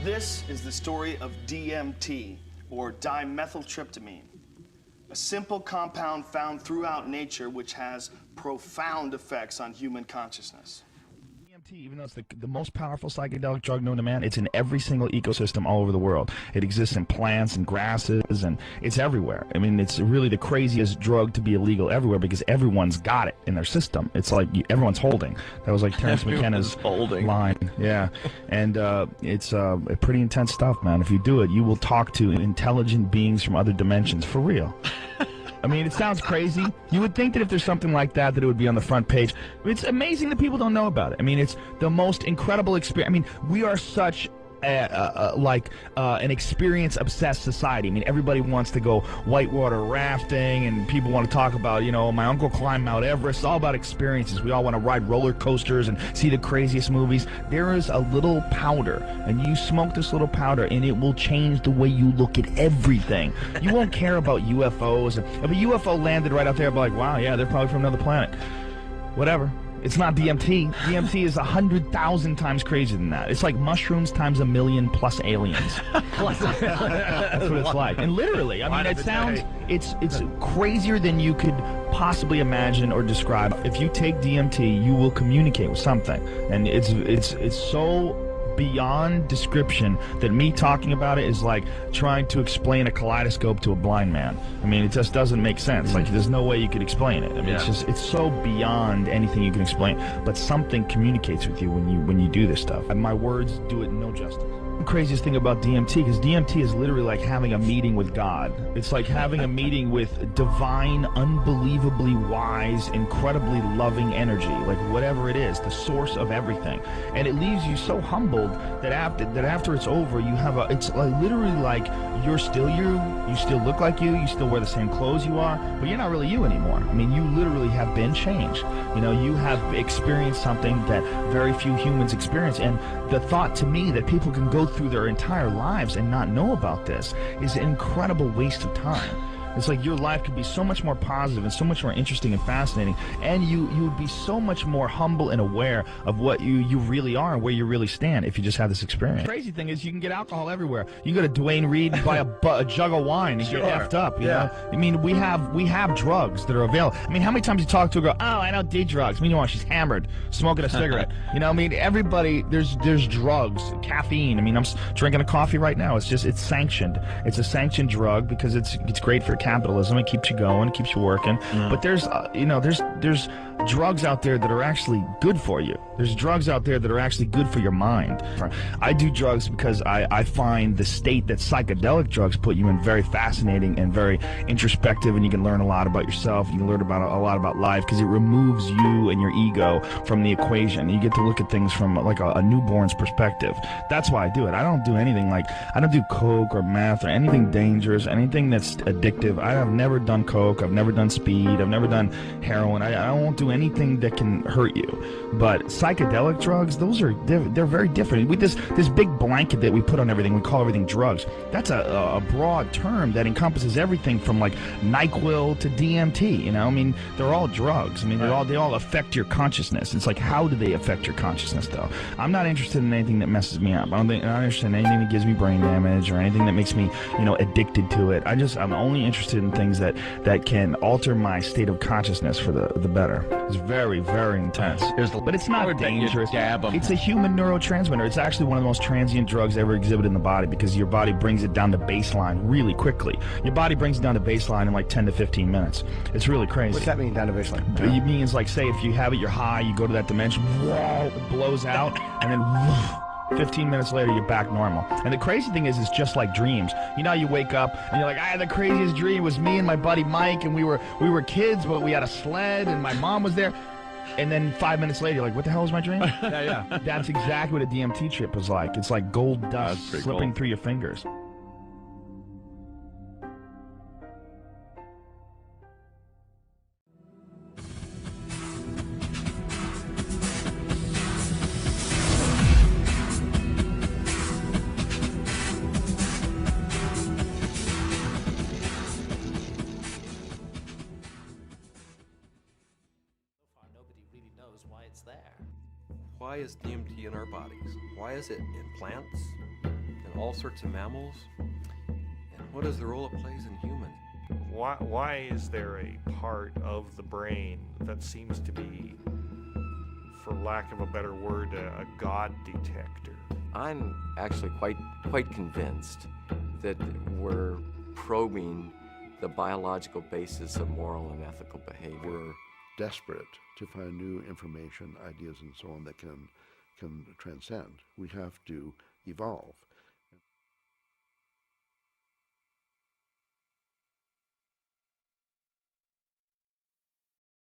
This is the story of DMT, or dimethyltryptamine, a simple compound found throughout nature which has profound effects on human consciousness. DMT, even though it's the most powerful psychedelic drug known to man, it's in every single ecosystem all over the world. It exists in plants and grasses, and it's everywhere. I mean, it's really the craziest drug to be illegal everywhere because everyone's got it in their system. It's like everyone's holding. That was like Terence McKenna's line. Yeah, and it's pretty intense stuff, man. If you do it, you will talk to intelligent beings from other dimensions, for real. I mean, it sounds crazy. You would think that if there's something like that, that it would be on the front page. It's amazing that people don't know about it. I mean, it's the most incredible experience. I mean, we are such an experience-obsessed society. I mean, everybody wants to go whitewater rafting, and people want to talk about, you know, my uncle climbed Mount Everest. It's all about experiences. We all want to ride roller coasters and see the craziest movies. There is a little powder, and you smoke this little powder, and it will change the way you look at everything. You won't care about UFOs. If a UFO landed right out there, I'd be like, wow, yeah, they're probably from another planet. Whatever. It's not DMT. DMT is 100,000 times crazier than that. It's like mushrooms times 1,000,000 plus aliens. That's what it's like. And literally, I mean, it sounds, it's crazier than you could possibly imagine or describe. If you take DMT, you will communicate with something. And it's so beyond description that me talking about it is like trying to explain a kaleidoscope to a blind man. I mean, it just doesn't make sense. Like, there's no way you could explain it. I mean, it's so beyond anything you can explain. But something communicates with you when you do this stuff. And my words do it no justice. The craziest thing about DMT, because DMT is literally like having a meeting with God. It's like having a meeting with divine, unbelievably wise, incredibly loving energy, like whatever it is, the source of everything. And it leaves you so humbled that after it's over, you have it's like literally like you're still you still look like you still wear the same clothes you are, but you're not really you anymore. I mean, you literally have been changed. You know, you have experienced something that very few humans experience. And the thought to me that people can go through their entire lives and not know about this is an incredible waste of time. It's like your life could be so much more positive and so much more interesting and fascinating, and you would be so much more humble and aware of what you really are and where you really stand if you just have this experience. The crazy thing is you can get alcohol everywhere. You can go to Duane Reade and buy a jug of wine and get effed up, you know? I mean, we have drugs that are available. I mean, how many times you talk to a girl, oh, I don't do drugs. Meanwhile, she's hammered, smoking a cigarette. You know, I mean, everybody, there's drugs, caffeine. I mean, I'm drinking a coffee right now. It's sanctioned. It's a sanctioned drug because it's great for capitalism. It keeps you going, it keeps you working. But there's there's drugs out there that are actually good for you. There's drugs out there that are actually good for your mind. I do drugs because I find the state that psychedelic drugs put you in very fascinating and very introspective, and you can learn a lot about yourself. You can learn about a lot about life because it removes you and your ego from the equation. You get to look at things from like a newborn's perspective. That's why I do it. I don't do anything like, I don't do coke or meth or anything dangerous, anything that's addictive. I have never done coke. I've never done speed. I've never done heroin. I won't do anything that can hurt you. But psychedelic drugs, they're very different. With this big blanket that we put on everything, we call everything drugs. That's a broad term that encompasses everything from like NyQuil to DMT. You know, I mean, they're all drugs. I mean, they all affect your consciousness. It's like, how do they affect your consciousness, though? I'm not interested in anything that messes me up. I'm not interested in anything that gives me brain damage or anything that makes me, you know, addicted to it. I'm only interested in things that can alter my state of consciousness for the better. It's very, very intense. But it's not dangerous. It's a human neurotransmitter. It's actually one of the most transient drugs ever exhibited in the body because your body brings it down to baseline really quickly. Your body brings it down to baseline in like 10 to 15 minutes. It's really crazy. What's that mean, down to baseline? It means, like, say if you have it, you're high, you go to that dimension, whoa, it blows out, and then whoa, 15 minutes later, you're back normal. And the crazy thing is, it's just like dreams. You know, you wake up and you're like, I had the craziest dream. It was me and my buddy Mike, and we were kids, but we had a sled, and my mom was there. And then 5 minutes later, you're like, what the hell was my dream? Yeah. That's exactly what a DMT trip was like. It's like gold dust slipping through your fingers. Why is DMT in our bodies? Why is it in plants, all sorts of mammals? And what is the role it plays in humans? Why is there a part of the brain that seems to be, for lack of a better word, a God detector? I'm actually quite convinced that we're probing the biological basis of moral and ethical behavior. We're desperate to find new information, ideas, and so on that can transcend. We have to evolve.